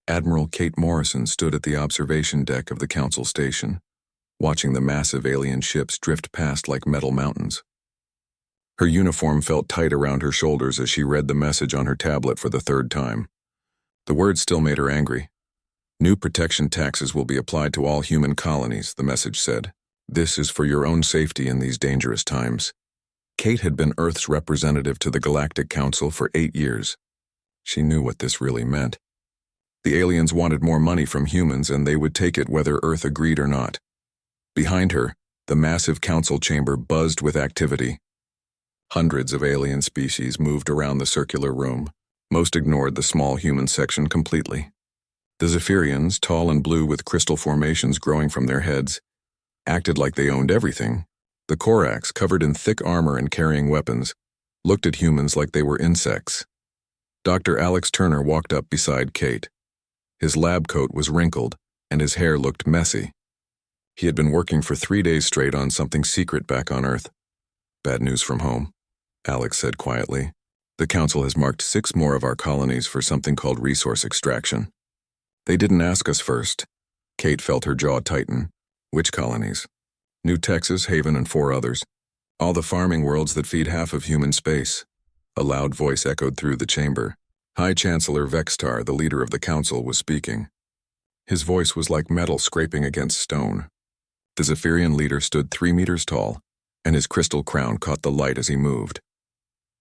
Admiral Kate Morrison stood at the observation deck of the Council station, watching the massive alien ships drift past like metal mountains. Her uniform felt tight around her shoulders as she read the message on her tablet for the third time. The words still made her angry. New protection taxes will be applied to all human colonies, the message said. This is for your own safety in these dangerous times. Kate had been Earth's representative to the Galactic Council for 8 years. She knew what this really meant. The aliens wanted more money from humans, and they would take it whether Earth agreed or not. Behind her, the massive council chamber buzzed with activity. Hundreds of alien species moved around the circular room. Most ignored the small human section completely. The Zephyrians, tall and blue with crystal formations growing from their heads, acted like they owned everything. The Corax, covered in thick armor and carrying weapons, looked at humans like they were insects. Dr. Alex Turner walked up beside Kate. His lab coat was wrinkled, and his hair looked messy. He had been working for 3 days straight on something secret back on Earth. Bad news from home, Alex said quietly. The Council has marked 6 more of our colonies for something called resource extraction. They didn't ask us first. Kate felt her jaw tighten. Which colonies? New Texas, Haven, and 4 others. All the farming worlds that feed half of human space. A loud voice echoed through the chamber. High Chancellor Vextar, the leader of the Council, was speaking. His voice was like metal scraping against stone. The Zephyrian leader stood 3 meters tall, and his crystal crown caught the light as he moved.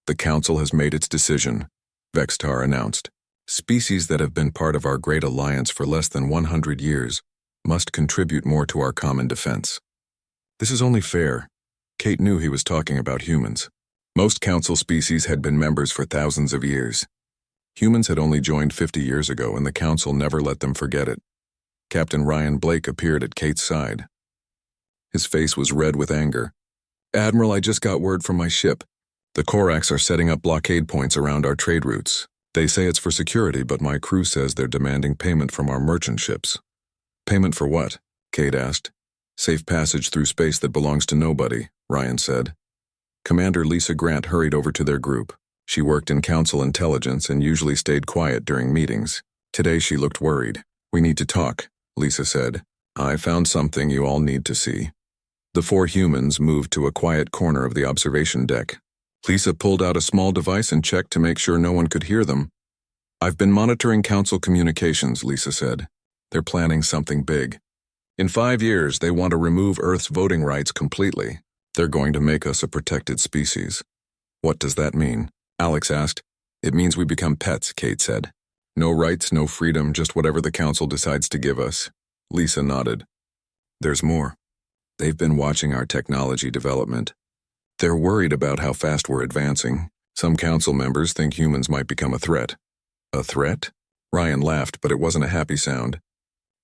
The Council has made its decision, Vextar announced. Species that have been part of our great alliance for less than 100 years must contribute more to our common defense. This is only fair. Kate knew he was talking about humans. Most Council species had been members for thousands of years. Humans had only joined 50 years ago, and the Council never let them forget it. Captain Ryan Blake appeared at Kate's side. His face was red with anger. Admiral, I just got word from my ship. The Corax are setting up blockade points around our trade routes. They say it's for security, but my crew says they're demanding payment from our merchant ships. Payment for what? Kate asked. Safe passage through space that belongs to nobody, Ryan said. Commander Lisa Grant hurried over to their group. She worked in Council intelligence and usually stayed quiet during meetings. Today she looked worried. We need to talk, Lisa said. I found something you all need to see. The 4 humans moved to a quiet corner of the observation deck. Lisa pulled out a small device and checked to make sure no one could hear them. I've been monitoring Council communications, Lisa said. They're planning something big. In 5 years, they want to remove Earth's voting rights completely. They're going to make us a protected species. What does that mean? Alex asked. It means we become pets, Kate said. No rights, no freedom, just whatever the Council decides to give us. Lisa nodded. There's more. They've been watching our technology development. They're worried about how fast we're advancing. Some Council members think humans might become a threat. A threat? Ryan laughed, but it wasn't a happy sound.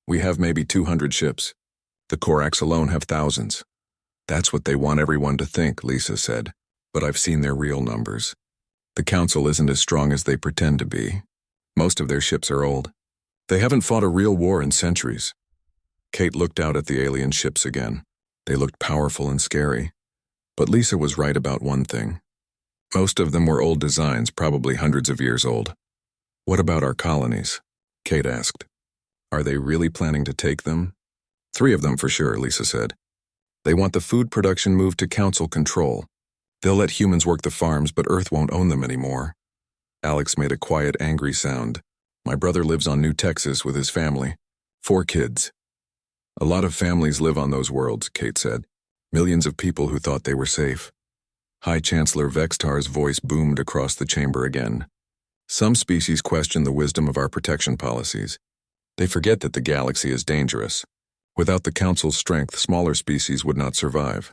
We have maybe 200 ships. The Corax alone have thousands. That's what they want everyone to think, Lisa said. But I've seen their real numbers. The Council isn't as strong as they pretend to be. Most of their ships are old. They haven't fought a real war in centuries. Kate looked out at the alien ships again. They looked powerful and scary. But Lisa was right about one thing. Most of them were old designs, probably hundreds of years old. What about our colonies? Kate asked. Are they really planning to take them? 3 of them for sure, Lisa said. They want the food production moved to Council control. They'll let humans work the farms, but Earth won't own them anymore. Alex made a quiet, angry sound. My brother lives on New Texas with his family. 4 kids. A lot of families live on those worlds, Kate said. Millions of people who thought they were safe. High Chancellor Vextar's voice boomed across the chamber again. Some species question the wisdom of our protection policies. They forget that the galaxy is dangerous. Without the Council's strength, smaller species would not survive.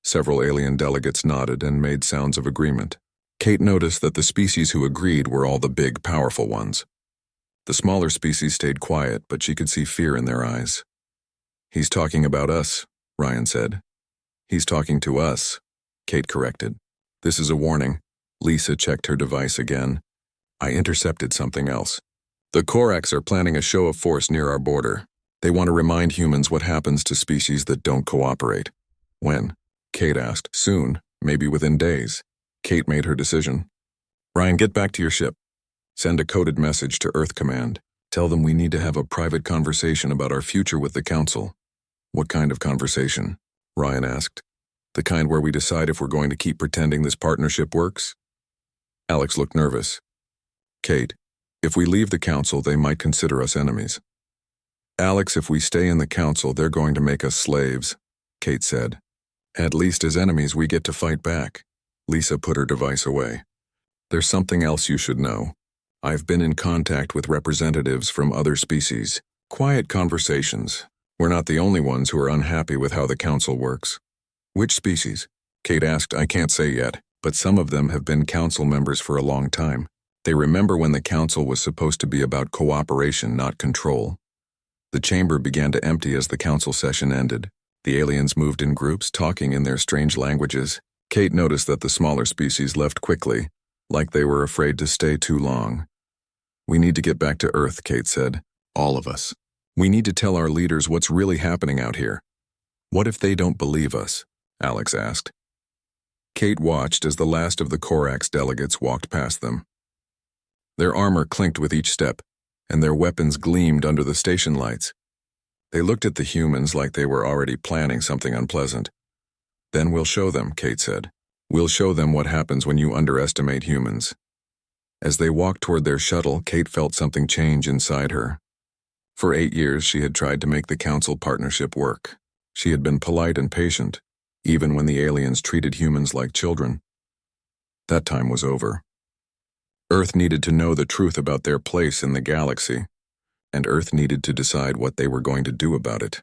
Several alien delegates nodded and made sounds of agreement. Kate noticed that the species who agreed were all the big, powerful ones. The smaller species stayed quiet, but she could see fear in their eyes. He's talking about us, Ryan said. He's talking to us, Kate corrected. This is a warning. Lisa checked her device again. I intercepted something else. The Corax are planning a show of force near our border. They want to remind humans what happens to species that don't cooperate. When? Kate asked. Soon, maybe within days. Kate made her decision. Ryan, get back to your ship. Send a coded message to Earth Command. Tell them we need to have a private conversation about our future with the Council. What kind of conversation? Ryan asked. The kind where we decide if we're going to keep pretending this partnership works? Alex looked nervous. Kate, if we leave the Council, they might consider us enemies. Alex, if we stay in the Council, they're going to make us slaves, Kate said. At least as enemies, we get to fight back. Lisa put her device away. There's something else you should know. I've been in contact with representatives from other species. Quiet conversations. We're not the only ones who are unhappy with how the Council works. Which species? Kate asked. I can't say yet, but some of them have been Council members for a long time. They remember when the Council was supposed to be about cooperation, not control. The chamber began to empty as the Council session ended. The aliens moved in groups, talking in their strange languages. Kate noticed that the smaller species left quickly, like they were afraid to stay too long. We need to get back to Earth, Kate said. All of us. We need to tell our leaders what's really happening out here. What if they don't believe us? Alex asked. Kate watched as the last of the Corax delegates walked past them. Their armor clinked with each step, and their weapons gleamed under the station lights. They looked at the humans like they were already planning something unpleasant. Then we'll show them, Kate said. We'll show them what happens when you underestimate humans. As they walked toward their shuttle, Kate felt something change inside her. For 8 years, she had tried to make the Council partnership work. She had been polite and patient, even when the aliens treated humans like children. That time was over. Earth needed to know the truth about their place in the galaxy, and Earth needed to decide what they were going to do about it.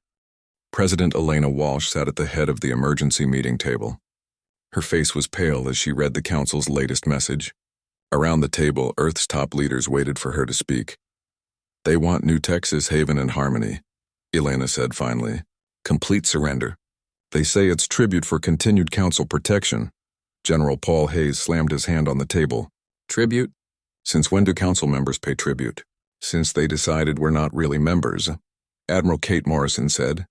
President Elena Walsh sat at the head of the emergency meeting table. Her face was pale as she read the Council's latest message. Around the table, Earth's top leaders waited for her to speak. They want New Texas, Haven, and Harmony, Elena said finally. Complete surrender. They say it's tribute for continued Council protection. General Paul Hayes slammed his hand on the table. Tribute? Since when do Council members pay tribute? Since they decided we're not really members, Admiral Kate Morrison said.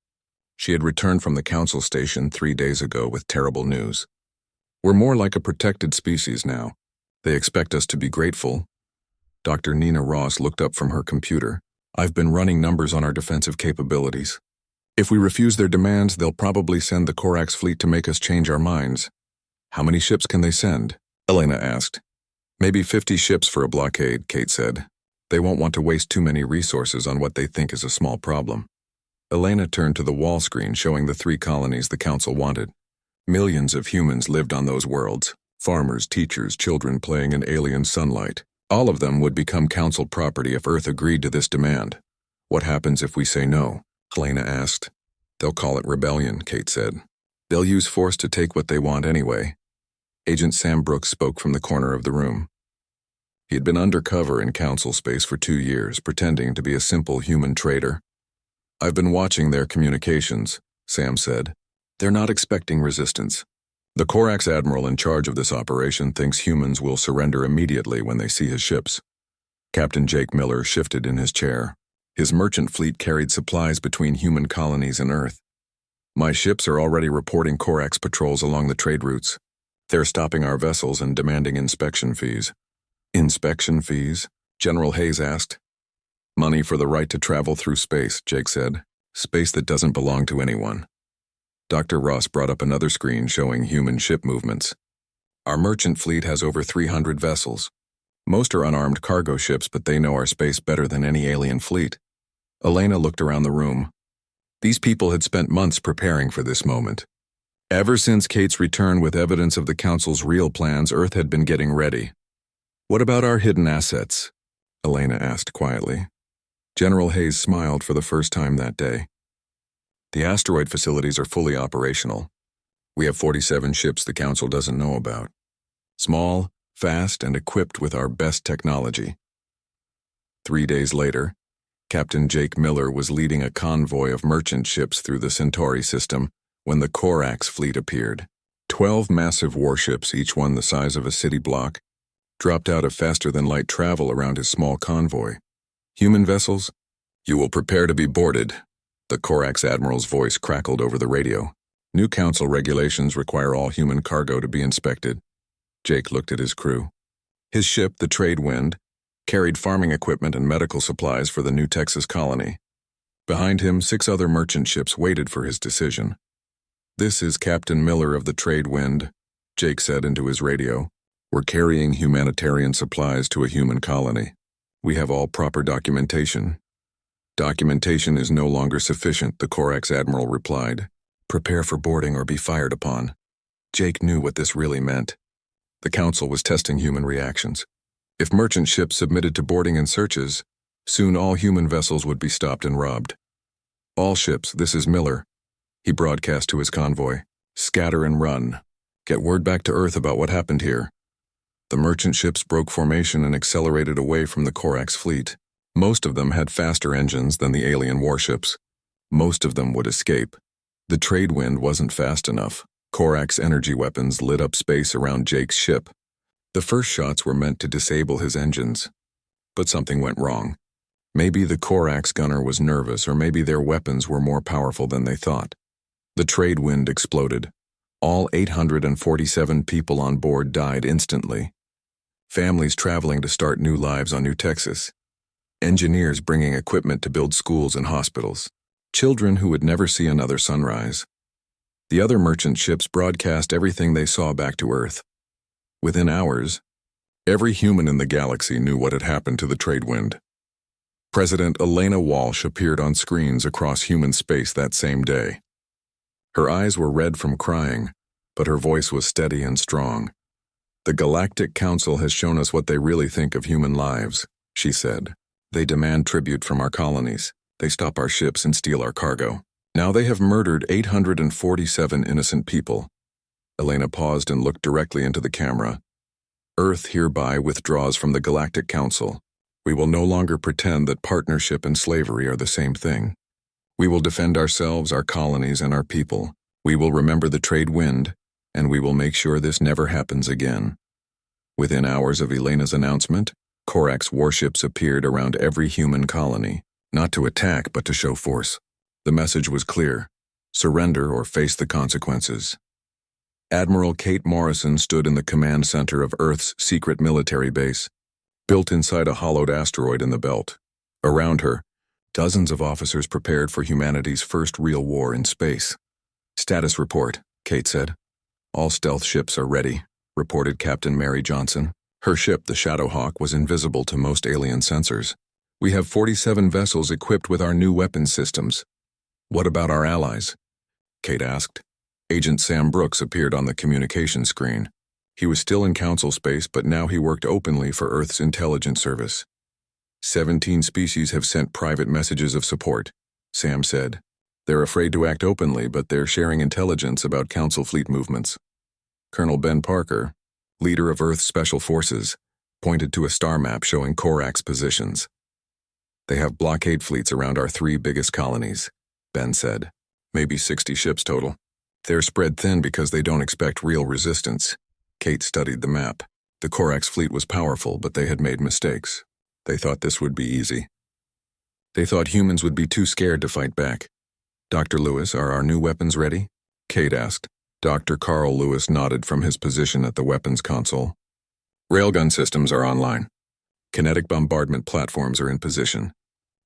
She had returned from the Council station 3 days ago with terrible news. We're more like a protected species now. They expect us to be grateful. Dr. Nina Ross looked up from her computer. I've been running numbers on our defensive capabilities. If we refuse their demands, they'll probably send the Corax fleet to make us change our minds. How many ships can they send? Elena asked. Maybe 50 ships for a blockade, Kate said. They won't want to waste too many resources on what they think is a small problem. Elena turned to the wall screen showing the 3 colonies the Council wanted. Millions of humans lived on those worlds. Farmers, teachers, children playing in alien sunlight. All of them would become Council property if Earth agreed to this demand. What happens if we say no? Elena asked. They'll call it rebellion, Kate said. They'll use force to take what they want anyway. Agent Sam Brooks spoke from the corner of the room. He had been undercover in Council space for 2 years, pretending to be a simple human trader. I've been watching their communications, Sam said. They're not expecting resistance. The Corax admiral in charge of this operation thinks humans will surrender immediately when they see his ships. Captain Jake Miller shifted in his chair. His merchant fleet carried supplies between human colonies and Earth. My ships are already reporting Corax patrols along the trade routes. They're stopping our vessels and demanding inspection fees. Inspection fees? General Hayes asked. Money for the right to travel through space, Jake said. Space that doesn't belong to anyone. Dr. Ross brought up another screen showing human ship movements. Our merchant fleet has over 300 vessels. Most are unarmed cargo ships, but they know our space better than any alien fleet. Elena looked around the room. These people had spent months preparing for this moment. Ever since Kate's return with evidence of the Council's real plans, Earth had been getting ready. What about our hidden assets? Elena asked quietly. General Hayes smiled for the first time that day. The asteroid facilities are fully operational. We have 47 ships the Council doesn't know about. Small, fast, and equipped with our best technology. 3 days later, Captain Jake Miller was leading a convoy of merchant ships through the Centauri system when the Corax fleet appeared. 12 massive warships, each one the size of a city block, dropped out of faster-than-light travel around his small convoy. Human vessels? You will prepare to be boarded. The Corax admiral's voice crackled over the radio. New Council regulations require all human cargo to be inspected. Jake looked at his crew. His ship, the Trade Wind, carried farming equipment and medical supplies for the new Texas colony. Behind him, 6 other merchant ships waited for his decision. "This is Captain Miller of the Trade Wind," Jake said into his radio. "We're carrying humanitarian supplies to a human colony. We have all proper documentation." "Documentation is no longer sufficient," the Corax admiral replied. "Prepare for boarding or be fired upon." Jake knew what this really meant. The council was testing human reactions. If merchant ships submitted to boarding and searches, soon all human vessels would be stopped and robbed. "All ships, this is Miller," he broadcast to his convoy. "Scatter and run. Get word back to Earth about what happened here." The merchant ships broke formation and accelerated away from the Corax fleet. Most of them had faster engines than the alien warships. Most of them would escape. The trade wind wasn't fast enough. Corax energy weapons lit up space around Jake's ship. The first shots were meant to disable his engines. But something went wrong. Maybe the Corax gunner was nervous, or maybe their weapons were more powerful than they thought. The trade wind exploded. All 847 people on board died instantly. Families traveling to start new lives on New Texas. Engineers bringing equipment to build schools and hospitals. Children who would never see another sunrise. The other merchant ships broadcast everything they saw back to Earth. Within hours, every human in the galaxy knew what had happened to the trade wind. President Elena Walsh appeared on screens across human space that same day. Her eyes were red from crying, but her voice was steady and strong. "The Galactic Council has shown us what they really think of human lives," she said. "They demand tribute from our colonies. They stop our ships and steal our cargo. Now they have murdered 847 innocent people." Elena paused and looked directly into the camera. "Earth hereby withdraws from the Galactic Council. We will no longer pretend that partnership and slavery are the same thing. We will defend ourselves, our colonies, and our people. We will remember the trade wind, and we will make sure this never happens again." Within hours of Elena's announcement, Corax warships appeared around every human colony, not to attack but to show force. The message was clear: surrender or face the consequences. Admiral Kate Morrison stood in the command center of Earth's secret military base, built inside a hollowed asteroid in the belt. Around her, dozens of officers prepared for humanity's first real war in space. "Status report," Kate said. "All stealth ships are ready," reported Captain Mary Johnson. Her ship, the Shadowhawk, was invisible to most alien sensors. "We have 47 vessels equipped with our new weapons systems." "What about our allies?" Kate asked. Agent Sam Brooks appeared on the communication screen. He was still in council space, but now he worked openly for Earth's intelligence service. 17 species have sent private messages of support," Sam said. "They're afraid to act openly, but they're sharing intelligence about council fleet movements." Colonel Ben Parker, leader of Earth's Special Forces, pointed to a star map showing Corax positions. "They have blockade fleets around our 3 biggest colonies," Ben said. "Maybe 60 ships total. They're spread thin because they don't expect real resistance." Kate studied the map. The Corax fleet was powerful, but they had made mistakes. They thought this would be easy. They thought humans would be too scared to fight back. "Dr. Lewis, are our new weapons ready?" Kate asked. Dr. Carl Lewis nodded from his position at the weapons console. "Railgun systems are online. Kinetic bombardment platforms are in position.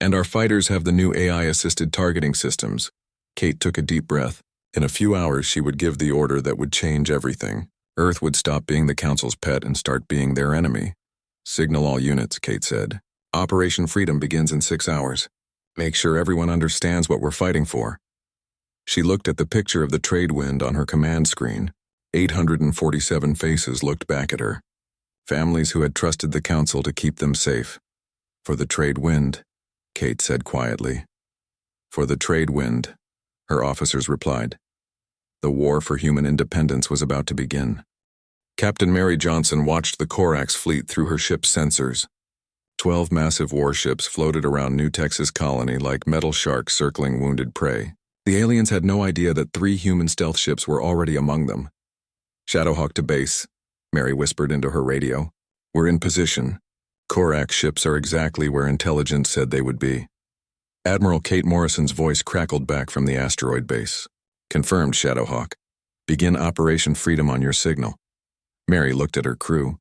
And our fighters have the new AI-assisted targeting systems." Kate took a deep breath. In a few hours, she would give the order that would change everything. Earth would stop being the Council's pet and start being their enemy. "Signal all units," Kate said. "Operation Freedom begins in 6 hours. Make sure everyone understands what we're fighting for." She looked at the picture of the trade wind on her command screen. 847 faces looked back at her. Families who had trusted the Council to keep them safe. "For the trade wind," Kate said quietly. "For the trade wind," her officers replied. The war for human independence was about to begin. Captain Mary Johnson watched the Corax fleet through her ship's sensors. 12 massive warships floated around New Texas colony like metal sharks circling wounded prey. The aliens had no idea that 3 human stealth ships were already among them. "Shadowhawk to base," Mary whispered into her radio. "We're in position. Corax ships are exactly where intelligence said they would be." Admiral Kate Morrison's voice crackled back from the asteroid base. "Confirmed, Shadowhawk. Begin Operation Freedom on your signal." Mary looked at her crew.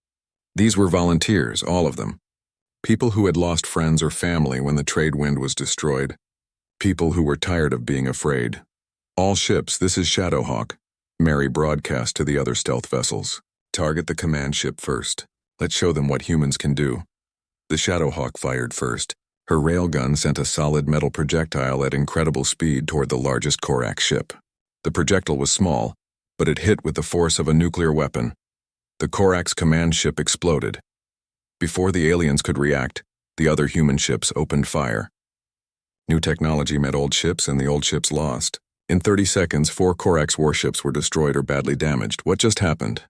These were volunteers, all of them. People who had lost friends or family when the trade wind was destroyed. People who were tired of being afraid. All ships, this is Shadowhawk. Mary broadcast to the other stealth vessels. Target the command ship first. Let's show them what humans can do. The Shadowhawk fired first. Her railgun sent a solid metal projectile at incredible speed toward the largest Korak ship. The projectile was small, but it hit with the force of a nuclear weapon. The Korak's command ship exploded. Before the aliens could react, the other human ships opened fire. New technology met old ships, and the old ships lost. In 30 seconds, 4 Korak's warships were destroyed or badly damaged. What just happened?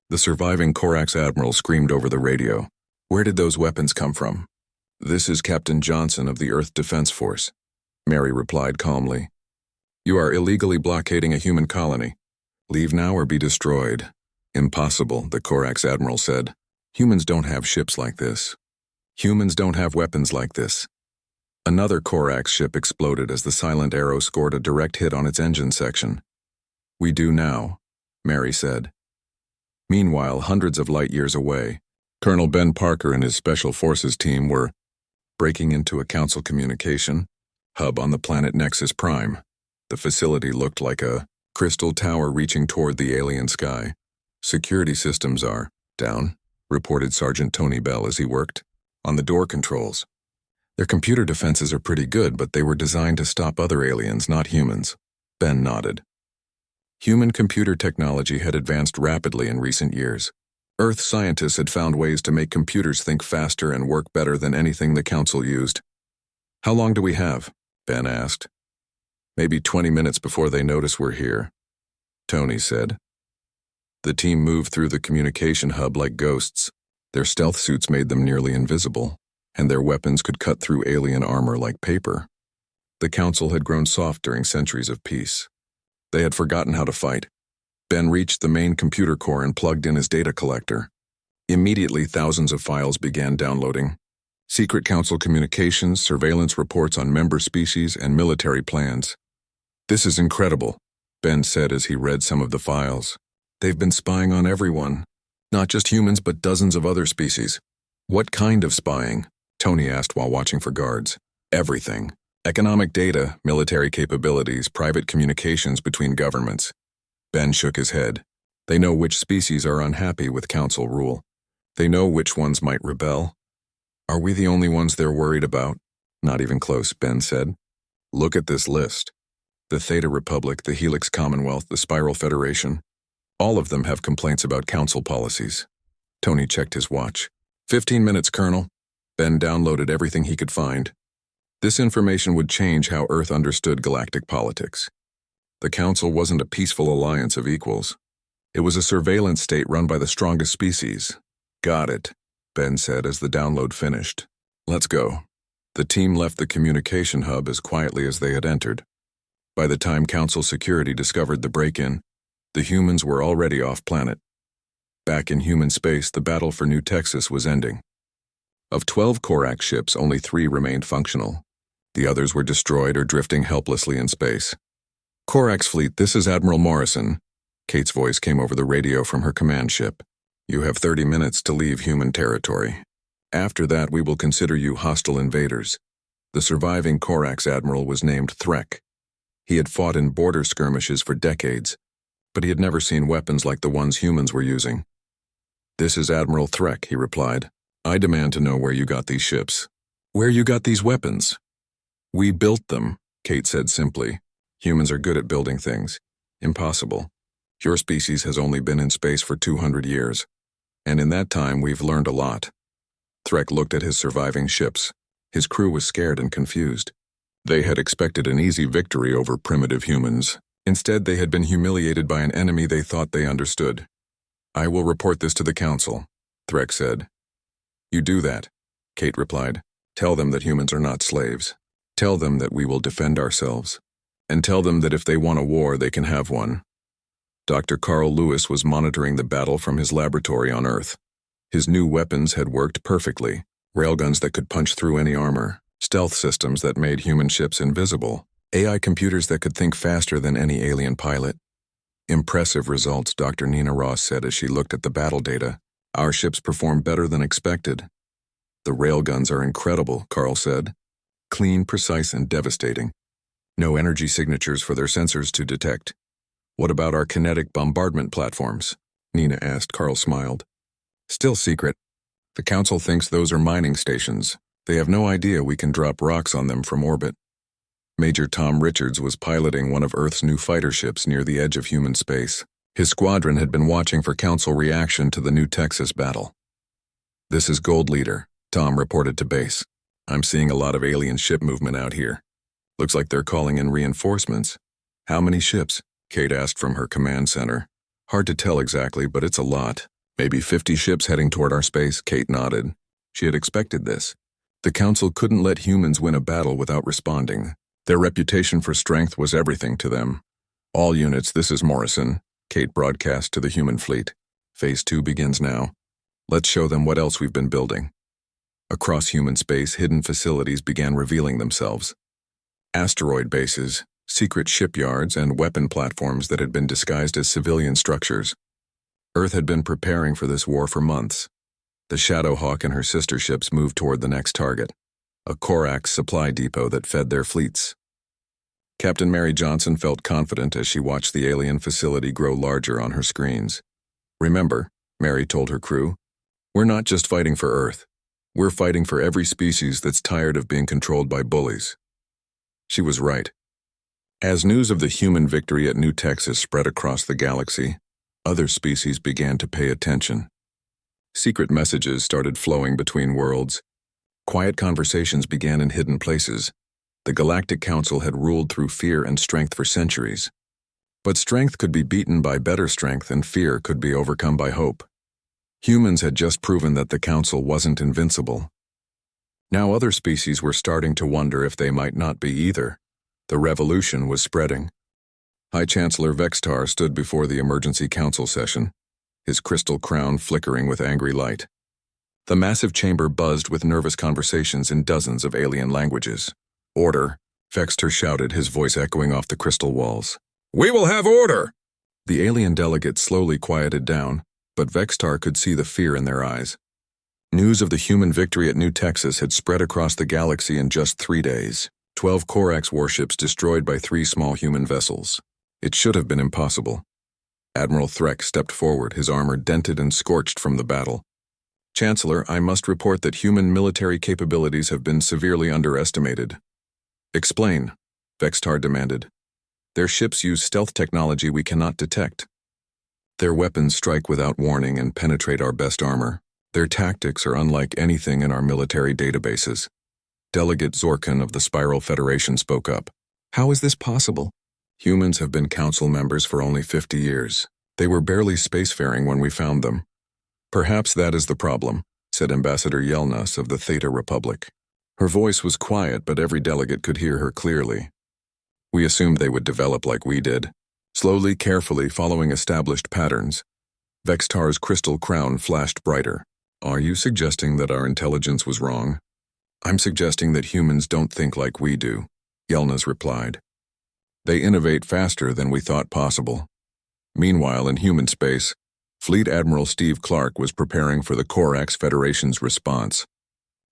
The surviving Korak's admiral screamed over the radio. Where did those weapons come from? This is Captain Johnson of the Earth Defense Force. Mary replied calmly. You are illegally blockading a human colony. Leave now or be destroyed. Impossible, the Korak's admiral said. Humans don't have ships like this. Humans don't have weapons like this. Another Korak's ship exploded as the silent arrow scored a direct hit on its engine section. We do now, Mary said. Meanwhile, hundreds of light years away, Colonel Ben Parker and his Special Forces team were breaking into a council communication hub on the planet Nexus Prime. The facility looked like a crystal tower reaching toward the alien sky. Security systems are down, reported Sergeant Tony Bell as he worked on the door controls. Their computer defenses are pretty good, but they were designed to stop other aliens, not humans. Ben nodded. Human computer technology had advanced rapidly in recent years. Earth scientists had found ways to make computers think faster and work better than anything the Council used. How long do we have? Ben asked. Maybe 20 minutes before they notice we're here, Tony said. The team moved through the communication hub like ghosts. Their stealth suits made them nearly invisible, and their weapons could cut through alien armor like paper. The Council had grown soft during centuries of peace. They had forgotten how to fight. Ben reached the main computer core and plugged in his data collector. Immediately, thousands of files began downloading. Secret Council communications, surveillance reports on member species, and military plans. This is incredible, Ben said as he read some of the files. They've been spying on everyone. Not just humans, but dozens of other species. What kind of spying? Tony asked while watching for guards. Everything. Economic data, military capabilities, private communications between governments. Ben shook his head. They know which species are unhappy with Council rule. They know which ones might rebel. Are we the only ones they're worried about? Not even close, Ben said. Look at this list. The Theta Republic, the Helix Commonwealth, the Spiral Federation. All of them have complaints about Council policies. Tony checked his watch. 15 minutes, Colonel. Ben downloaded everything he could find. This information would change how Earth understood galactic politics. The Council wasn't a peaceful alliance of equals. It was a surveillance state run by the strongest species. Got it, Ben said as the download finished. Let's go. The team left the communication hub as quietly as they had entered. By the time Council security discovered the break-in, the humans were already off-planet. Back in human space, the battle for New Texas was ending. Of 12 Korak ships, only 3 remained functional. The others were destroyed or drifting helplessly in space. Korak's fleet, this is Admiral Morrison. Kate's voice came over the radio from her command ship. You have 30 minutes to leave human territory. After that, we will consider you hostile invaders. The surviving Korak's admiral was named Threk. He had fought in border skirmishes for decades, but he had never seen weapons like the ones humans were using. This is Admiral Threk, he replied. I demand to know where you got these ships. Where you got these weapons? We built them, Kate said simply. Humans are good at building things. Impossible. Your species has only been in space for 200 years, and in that time we've learned a lot. Threk looked at his surviving ships. His crew was scared and confused. They had expected an easy victory over primitive humans. Instead, they had been humiliated by an enemy they thought they understood. I will report this to the Council, Threk said. You do that, Kate replied. Tell them that humans are not slaves. Tell them that we will defend ourselves. And tell them that if they want a war, they can have one. Dr. Carl Lewis was monitoring the battle from his laboratory on Earth. His new weapons had worked perfectly. Railguns that could punch through any armor. Stealth systems that made human ships invisible. AI computers that could think faster than any alien pilot. Impressive results, Dr. Nina Ross said as she looked at the battle data. Our ships performed better than expected. The railguns are incredible, Carl said. Clean, precise, and devastating. No energy signatures for their sensors to detect. What about our kinetic bombardment platforms? Nina asked. Carl smiled. Still secret. The Council thinks those are mining stations. They have no idea we can drop rocks on them from orbit. Major Tom Richards was piloting one of Earth's new fighter ships near the edge of human space. His squadron had been watching for Council reaction to the New Texas battle. This is Gold Leader, Tom reported to base. I'm seeing a lot of alien ship movement out here. Looks like they're calling in reinforcements. How many ships? Kate asked from her command center. Hard to tell exactly, but it's a lot. Maybe 50 ships heading toward our space, Kate nodded. She had expected this. The Council couldn't let humans win a battle without responding. Their reputation for strength was everything to them. All units, this is Morrison, Kate broadcast to the human fleet. Phase 2 begins now. Let's show them what else we've been building. Across human space, hidden facilities began revealing themselves. Asteroid bases, secret shipyards, and weapon platforms that had been disguised as civilian structures. Earth had been preparing for this war for months. The Shadowhawk and her sister ships moved toward the next target, a Corax supply depot that fed their fleets. Captain Mary Johnson felt confident as she watched the alien facility grow larger on her screens. Remember, Mary told her crew, we're not just fighting for Earth. We're fighting for every species that's tired of being controlled by bullies. She was right. As news of the human victory at New Texas spread across the galaxy, other species began to pay attention. Secret messages started flowing between worlds. Quiet conversations began in hidden places. The Galactic Council had ruled through fear and strength for centuries. But strength could be beaten by better strength, and fear could be overcome by hope. Humans had just proven that the Council wasn't invincible. Now other species were starting to wonder if they might not be either. The revolution was spreading. High Chancellor Vextar stood before the emergency council session, his crystal crown flickering with angry light. The massive chamber buzzed with nervous conversations in dozens of alien languages. Order, Vextar shouted, his voice echoing off the crystal walls. We will have order! The alien delegates slowly quieted down, but Vextar could see the fear in their eyes. News of the human victory at New Texas had spread across the galaxy in just 3 days. 12 Corax warships destroyed by 3 small human vessels. It should have been impossible. Admiral Threck stepped forward, his armor dented and scorched from the battle. Chancellor, I must report that human military capabilities have been severely underestimated. Explain, Vextar demanded. Their ships use stealth technology we cannot detect. Their weapons strike without warning and penetrate our best armor. Their tactics are unlike anything in our military databases. Delegate Zorkin of the Spiral Federation spoke up. How is this possible? Humans have been council members for only 50 years. They were barely spacefaring when we found them. Perhaps that is the problem, said Ambassador Yelnas of the Theta Republic. Her voice was quiet, but every delegate could hear her clearly. We assumed they would develop like we did, slowly, carefully, following established patterns. Vextar's crystal crown flashed brighter. Are you suggesting that our intelligence was wrong? I'm suggesting that humans don't think like we do, Yelnas replied. They innovate faster than we thought possible. Meanwhile, in human space, Fleet Admiral Steve Clark was preparing for the Corax Federation's response.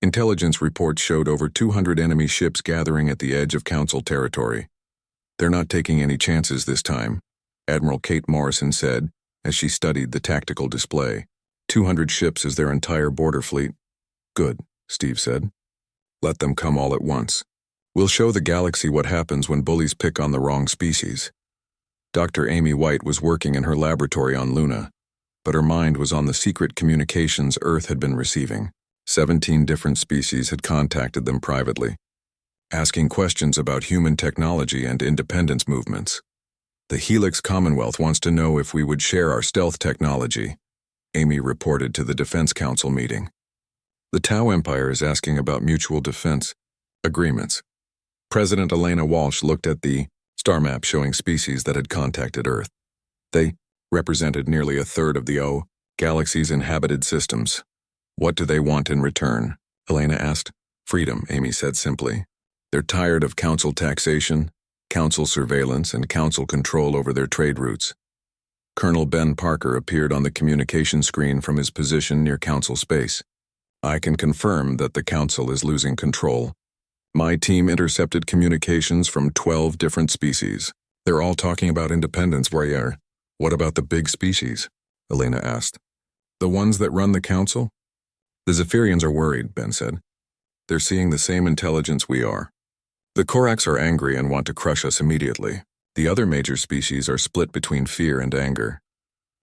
Intelligence reports showed over 200 enemy ships gathering at the edge of Council territory. They're not taking any chances this time, Admiral Kate Morrison said as she studied the tactical display. 200 ships is their entire border fleet. Good, Steve said. Let them come all at once. We'll show the galaxy what happens when bullies pick on the wrong species. Dr. Amy White was working in her laboratory on Luna, but her mind was on the secret communications Earth had been receiving. 17 different species had contacted them privately, asking questions about human technology and independence movements. The Helix Commonwealth wants to know if we would share our stealth technology, Amy reported to the Defense Council meeting. The Tau Empire is asking about mutual defense agreements. President Elena Walsh looked at the star map showing species that had contacted Earth. They represented nearly a third of the galaxy's inhabited systems. What do they want in return? Elena asked. Freedom, Amy said simply. They're tired of council taxation, council surveillance, and council control over their trade routes. Colonel Ben Parker appeared on the communication screen from his position near council space. I can confirm that the Council is losing control. My team intercepted communications from 12 different species. They're all talking about independence, warrior. What about the big species? Elena asked. The ones that run the Council? The Zephyrians are worried, Ben said. They're seeing the same intelligence we are. The Korax are angry and want to crush us immediately. The other major species are split between fear and anger.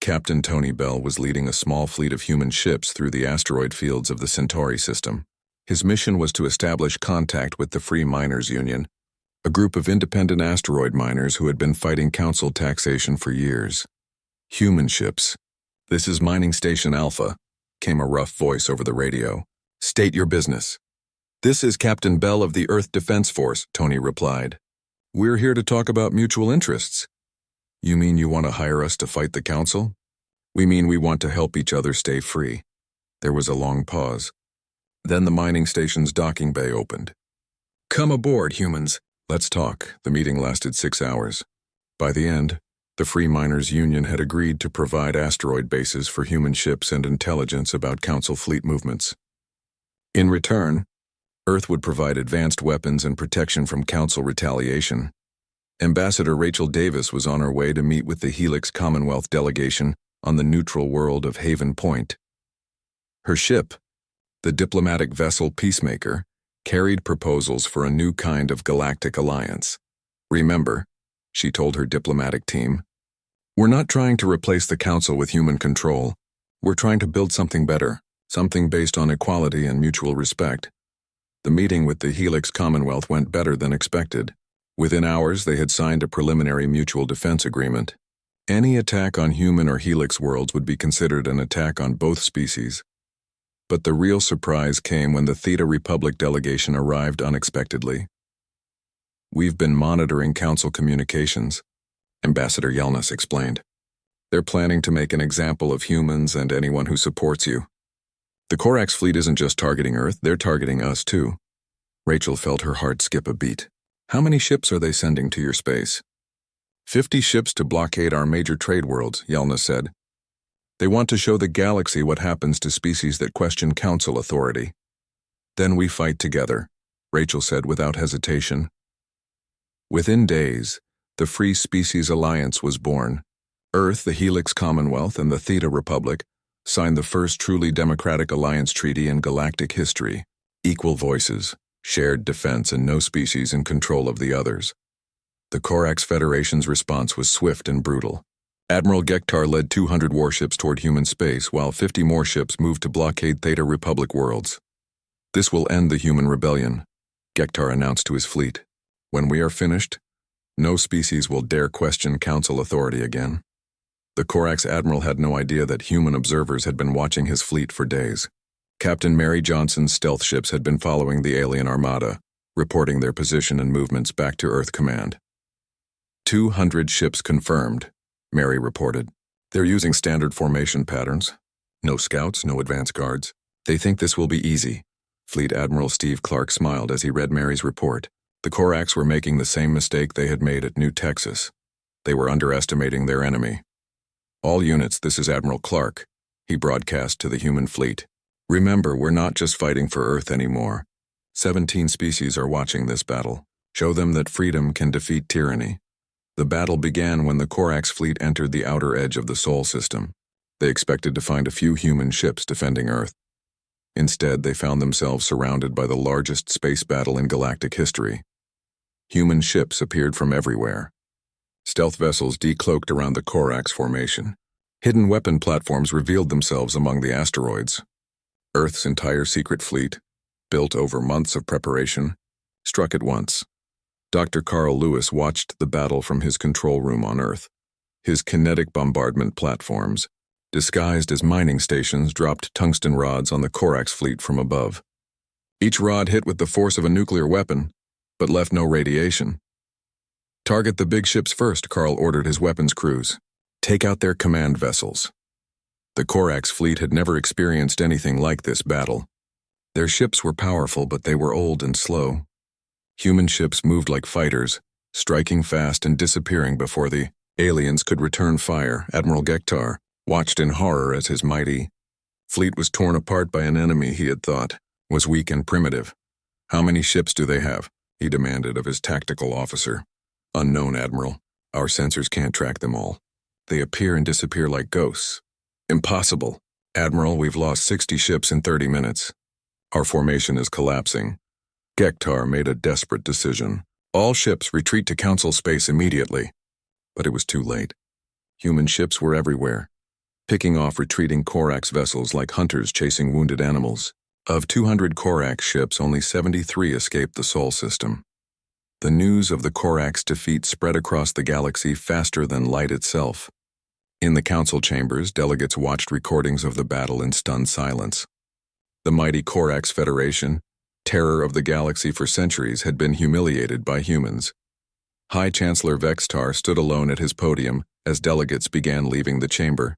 Captain Tony Bell was leading a small fleet of human ships through the asteroid fields of the Centauri system. His mission was to establish contact with the Free Miners Union, a group of independent asteroid miners who had been fighting Council taxation for years. Human ships. This is Mining Station Alpha, came a rough voice over the radio. State your business. This is Captain Bell of the Earth Defense Force, Tony replied. We're here to talk about mutual interests. You mean you want to hire us to fight the Council? We mean we want to help each other stay free. There was a long pause. Then the mining station's docking bay opened. Come aboard, humans. Let's talk. The meeting lasted 6 hours. By the end, the Free Miners Union had agreed to provide asteroid bases for human ships and intelligence about Council fleet movements. In return, Earth would provide advanced weapons and protection from Council retaliation. Ambassador Rachel Davis was on her way to meet with the Helix Commonwealth delegation on the neutral world of Haven Point. Her ship, the diplomatic vessel Peacemaker, carried proposals for a new kind of galactic alliance. Remember, she told her diplomatic team, we're not trying to replace the Council with human control. We're trying to build something better, something based on equality and mutual respect. The meeting with the Helix Commonwealth went better than expected. Within hours, they had signed a preliminary mutual defense agreement. Any attack on human or Helix worlds would be considered an attack on both species. But the real surprise came when the Theta Republic delegation arrived unexpectedly. We've been monitoring Council communications, Ambassador Yelnats explained. They're planning to make an example of humans and anyone who supports you. The Korax fleet isn't just targeting Earth, they're targeting us too. Rachel felt her heart skip a beat. How many ships are they sending to your space? 50 ships to blockade our major trade worlds, Yelnats said. They want to show the galaxy what happens to species that question Council authority. Then we fight together, Rachel said without hesitation. Within days, the Free Species Alliance was born. Earth, the Helix Commonwealth, and the Theta Republic signed the first truly democratic alliance treaty in galactic history. Equal voices, shared defense, and no species in control of the others. The Korax Federation's response was swift and brutal. Admiral Gektar led 200 warships toward human space, while 50 more ships moved to blockade Theta Republic worlds. This will end the human rebellion, Gektar announced to his fleet. When we are finished, no species will dare question Council authority again. The Korax admiral had no idea that human observers had been watching his fleet for days. Captain Mary Johnson's stealth ships had been following the alien armada, reporting their position and movements back to Earth Command. 200 ships confirmed, Mary reported. They're using standard formation patterns. No scouts, no advance guards. They think this will be easy. Fleet Admiral Steve Clark smiled as he read Mary's report. The Korax were making the same mistake they had made at New Texas. They were underestimating their enemy. All units, this is Admiral Clark, he broadcast to the human fleet. Remember, we're not just fighting for Earth anymore. 17 species are watching this battle. Show them that freedom can defeat tyranny. The battle began when the Korax fleet entered the outer edge of the Sol system. They expected to find a few human ships defending Earth. Instead, they found themselves surrounded by the largest space battle in galactic history. Human ships appeared from everywhere. Stealth vessels decloaked around the Korax formation. Hidden weapon platforms revealed themselves among the asteroids. Earth's entire secret fleet, built over months of preparation, struck at once. Dr. Carl Lewis watched the battle from his control room on Earth. His kinetic bombardment platforms, disguised as mining stations, dropped tungsten rods on the Korax fleet from above. Each rod hit with the force of a nuclear weapon, but left no radiation. Target the big ships first, Carl ordered his weapons crews. Take out their command vessels. The Korax fleet had never experienced anything like this battle. Their ships were powerful, but they were old and slow. Human ships moved like fighters, striking fast and disappearing before the aliens could return fire. Admiral Gektar watched in horror as his mighty Fleet was torn apart by an enemy he had thought was weak and primitive. "How many ships do they have?" he demanded of his tactical officer. "Unknown, Admiral. Our sensors can't track them all. They appear and disappear like ghosts." "Impossible. Admiral, we've lost 60 ships in 30 minutes. Our formation is collapsing." Gektar made a desperate decision. "All ships retreat to Council space immediately." But it was too late. Human ships were everywhere, picking off retreating Corax vessels like hunters chasing wounded animals. Of 200 Corax ships, only 73 escaped the Sol system. The news of the Corax defeat spread across the galaxy faster than light itself. In the council chambers, delegates watched recordings of the battle in stunned silence. The mighty Corax Federation, terror of the galaxy for centuries, had been humiliated by humans. High Chancellor Vextar stood alone at his podium as delegates began leaving the chamber.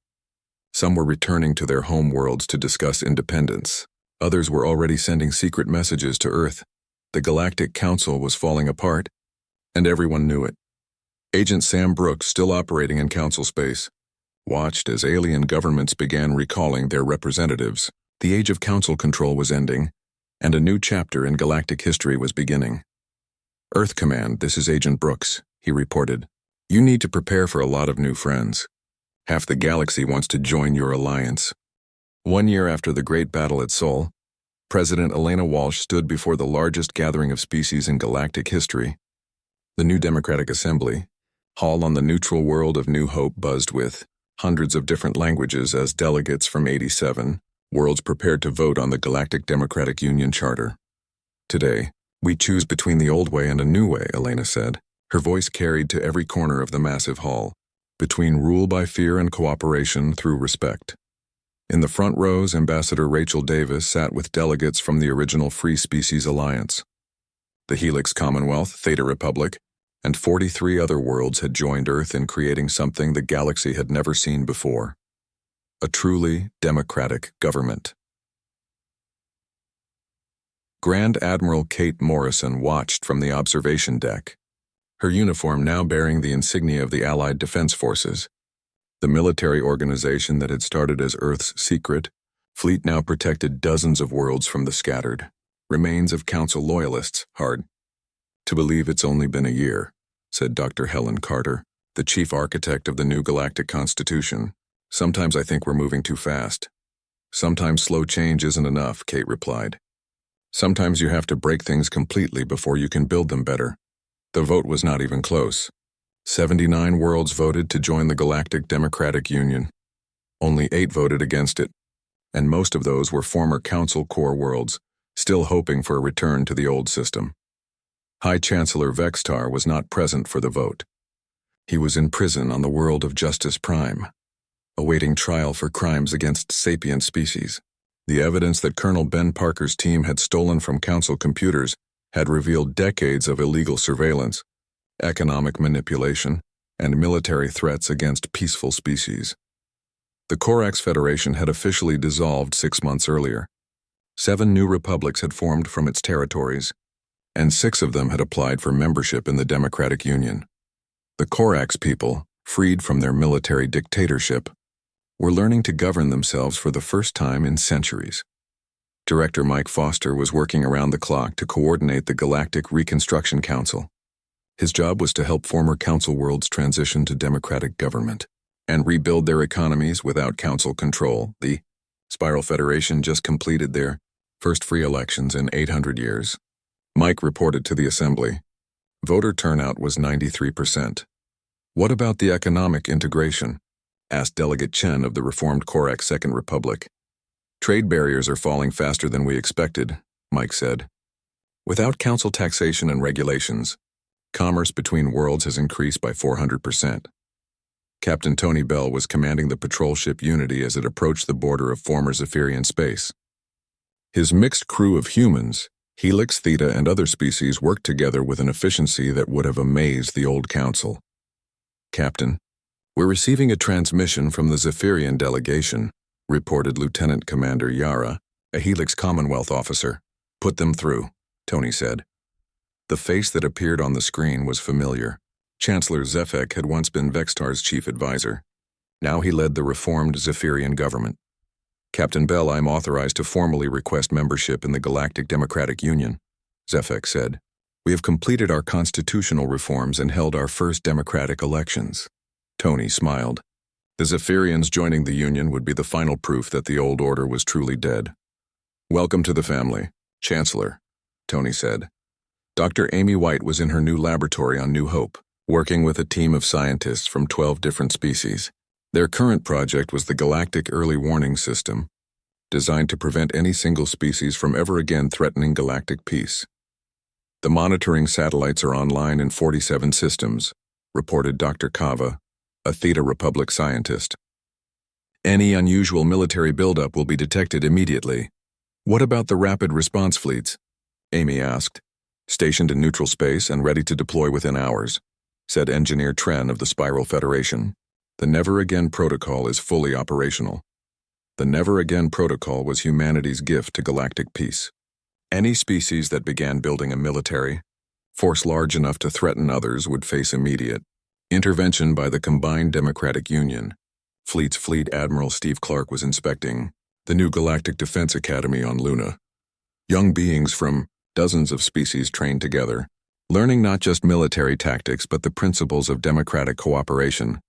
Some were returning to their home worlds to discuss independence. Others were already sending secret messages to Earth. The Galactic Council was falling apart, and everyone knew it. Agent Sam Brooks, still operating in Council space, watched as alien governments began recalling their representatives. The age of Council control was ending, and a new chapter in galactic history was beginning. "Earth Command, this is Agent Brooks," he reported. "You need to prepare for a lot of new friends. Half the galaxy wants to join your alliance." 1 year after the Great Battle at Sol, President Elena Walsh stood before the largest gathering of species in galactic history. The new Democratic Assembly, hall on the neutral world of New Hope, buzzed with hundreds of different languages as delegates from 87 worlds prepared to vote on the Galactic Democratic Union Charter. "Today, we choose between the old way and a new way," Elena said, her voice carried to every corner of the massive hall. "Between rule by fear and cooperation through respect." In the front rows, Ambassador Rachel Davis sat with delegates from the original Free Species Alliance. The Helix Commonwealth, Theta Republic, and 43 other worlds had joined Earth in creating something the galaxy had never seen before: a truly democratic government. Grand Admiral Kate Morrison watched from the observation deck, her uniform now bearing the insignia of the Allied Defense Forces. The military organization that had started as Earth's secret fleet now protected dozens of worlds from the scattered remains of Council loyalists. "Hard to believe it's only been a year," said Dr. Helen Carter, the chief architect of the new Galactic Constitution. "Sometimes I think we're moving too fast." "Sometimes slow change isn't enough," Kate replied. "Sometimes you have to break things completely before you can build them better." The vote was not even close. 79 worlds voted to join the Galactic Democratic Union. Only 8 voted against it, and most of those were former Council core worlds, still hoping for a return to the old system. High Chancellor Vextar was not present for the vote. He was in prison on the world of Justice Prime, awaiting trial for crimes against sapient species. The evidence that Colonel Ben Parker's team had stolen from Council computers had revealed decades of illegal surveillance, economic manipulation, and military threats against peaceful species. The Corax Federation had officially dissolved 6 months earlier. 7 new republics had formed from its territories, and 6 of them had applied for membership in the Democratic Union. The Corax people, freed from their military dictatorship, were learning to govern themselves for the first time in centuries. Director Mike Foster was working around the clock to coordinate the Galactic Reconstruction Council. His job was to help former Council worlds transition to democratic government and rebuild their economies without Council control. The Spiral Federation just completed their first free elections in 800 years. Mike reported to the Assembly. Voter turnout was 93%. "What about the economic integration?" asked Delegate Chen of the reformed Corax Second Republic. "Trade barriers are falling faster than we expected," Mike said. "Without Council taxation and regulations, commerce between worlds has increased by 400%. Captain Tony Bell was commanding the patrol ship Unity as it approached the border of former Zephyrian space. His mixed crew of humans, Helix, Theta, and other species worked together with an efficiency that would have amazed the old Council. "Captain, we're receiving a transmission from the Zephyrian delegation," reported Lieutenant Commander Yara, a Helix Commonwealth officer. "Put them through," Tony said. The face that appeared on the screen was familiar. Chancellor Zefek had once been Vextar's chief advisor. Now he led the reformed Zephyrian government. Captain Bell, I'm authorized to formally request membership in the Galactic Democratic Union, Zefek said. We have completed our constitutional reforms and held our first democratic elections. Tony smiled. The Zephyrians joining the Union would be the final proof that the old order was truly dead. Welcome to the family, Chancellor, Tony said. Dr. Amy White was in her new laboratory on New Hope, working with a team of scientists from 12 different species. Their current project was the Galactic Early Warning System, designed to prevent any single species from ever again threatening galactic peace. The monitoring satellites are online in 47 systems, reported Dr. Kava, a Theta Republic scientist. Any unusual military buildup will be detected immediately. What about the rapid response fleets? Amy asked. Stationed in neutral space and ready to deploy within hours, said Engineer Tren of the Spiral Federation. The Never Again Protocol is fully operational. The Never Again Protocol was humanity's gift to galactic peace. Any species that began building a military force large enough to threaten others would face immediate intervention by the Combined Democratic Union. Fleet's Fleet Admiral Steve Clark was inspecting the new Galactic Defense Academy on Luna. Young beings from dozens of species trained together, learning not just military tactics but the principles of democratic cooperation.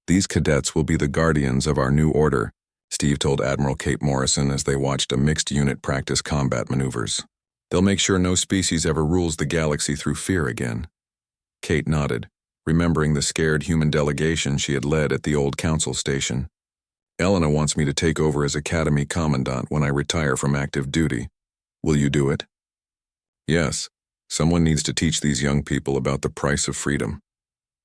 These cadets will be the guardians of our new order, Steve told Admiral Kate Morrison as they watched a mixed unit practice combat maneuvers. They'll make sure no species ever rules the galaxy through fear again. Kate nodded, remembering the scared human delegation she had led at the old council station. Elena wants me to take over as Academy Commandant when I retire from active duty. Will you do it? Yes. Someone needs to teach these young people about the price of freedom.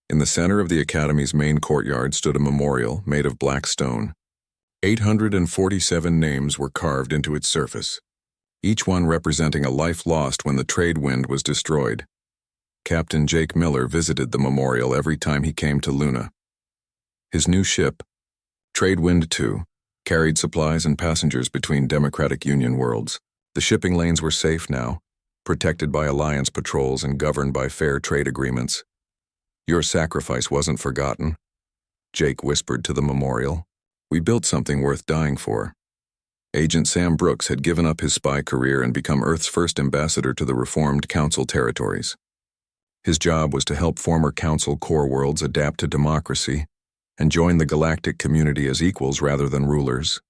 In the center of the Academy's main courtyard stood a memorial made of black stone. 847 names were carved into its surface, each one representing a life lost when the trade wind was destroyed. Captain Jake Miller visited the memorial every time he came to Luna. His new ship, Tradewind 2, carried supplies and passengers between Democratic Union worlds. The shipping lanes were safe now, protected by Alliance patrols and governed by fair trade agreements. Your sacrifice wasn't forgotten, Jake whispered to the memorial. We built something worth dying for. Agent Sam Brooks had given up his spy career and become Earth's first ambassador to the reformed Council territories. His job was to help former Council core worlds adapt to democracy and join the galactic community as equals rather than rulers.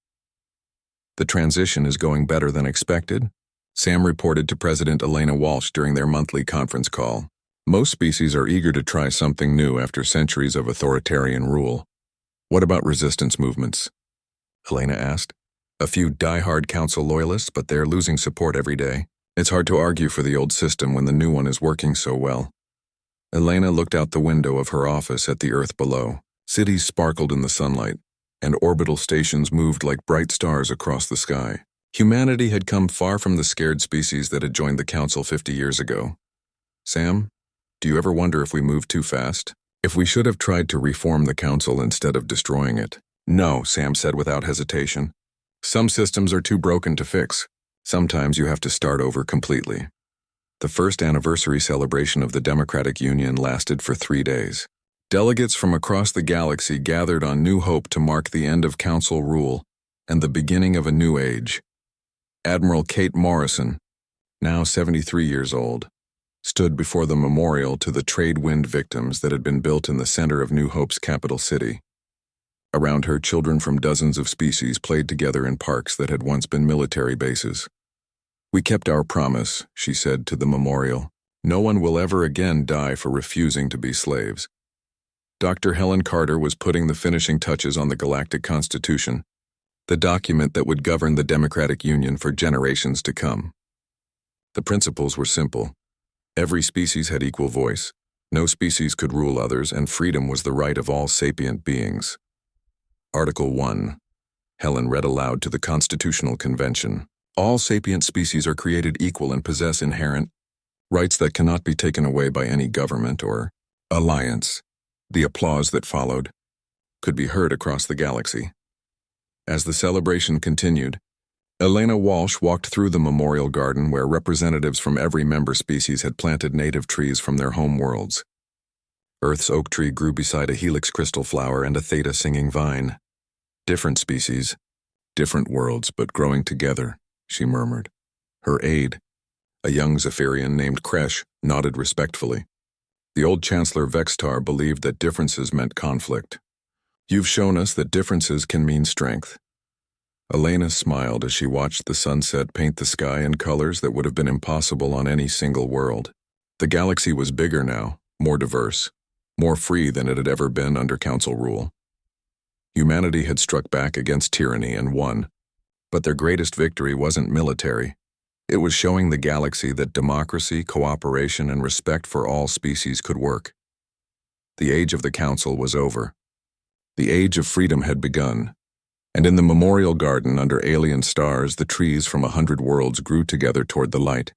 The transition is going better than expected, Sam reported to President Elena Walsh during their monthly conference call. Most species are eager to try something new after centuries of authoritarian rule. What about resistance movements? Elena asked. A few die-hard Council loyalists, but they're losing support every day. It's hard to argue for the old system when the new one is working so well. Elena looked out the window of her office at the Earth below. Cities sparkled in the sunlight, and orbital stations moved like bright stars across the sky. Humanity had come far from the scared species that had joined the Council 50 years ago. Sam, do you ever wonder if we moved too fast? If we should have tried to reform the Council instead of destroying it? No, Sam said without hesitation. Some systems are too broken to fix. Sometimes you have to start over completely. The first anniversary celebration of the Democratic Union lasted for 3 days. Delegates from across the galaxy gathered on New Hope to mark the end of Council rule and the beginning of a new age. Admiral Kate Morrison, now 73 years old, stood before the memorial to the trade wind victims that had been built in the center of New Hope's capital city. Around her, children from dozens of species played together in parks that had once been military bases. We kept our promise, she said to the memorial. No one will ever again die for refusing to be slaves. Dr. Helen Carter was putting the finishing touches on the Galactic Constitution, the document that would govern the Democratic Union for generations to come. The principles were simple. Every species had equal voice. No species could rule others, and freedom was the right of all sapient beings. Article 1. Helen read aloud to the Constitutional Convention. All sapient species are created equal and possess inherent rights that cannot be taken away by any government or alliance. The applause that followed could be heard across the galaxy. As the celebration continued, Elena Walsh walked through the memorial garden where representatives from every member species had planted native trees from their home worlds. Earth's oak tree grew beside a helix crystal flower and a theta singing vine. Different species, Different worlds, but growing together, she murmured. Her aide, a young Zephyrian named Kresh, nodded respectfully. The old Chancellor Vextar believed that differences meant conflict. You've shown us that differences can mean strength. Elena smiled as she watched the sunset paint the sky in colors that would have been impossible on any single world. The galaxy was bigger now, more diverse, more free than it had ever been under Council rule. Humanity had struck back against tyranny and won, but their greatest victory wasn't military. It was showing the galaxy that democracy, cooperation, and respect for all species could work. The age of the Council was over. The age of freedom had begun, and in the memorial garden under alien stars, the trees from 100 worlds grew together toward the light.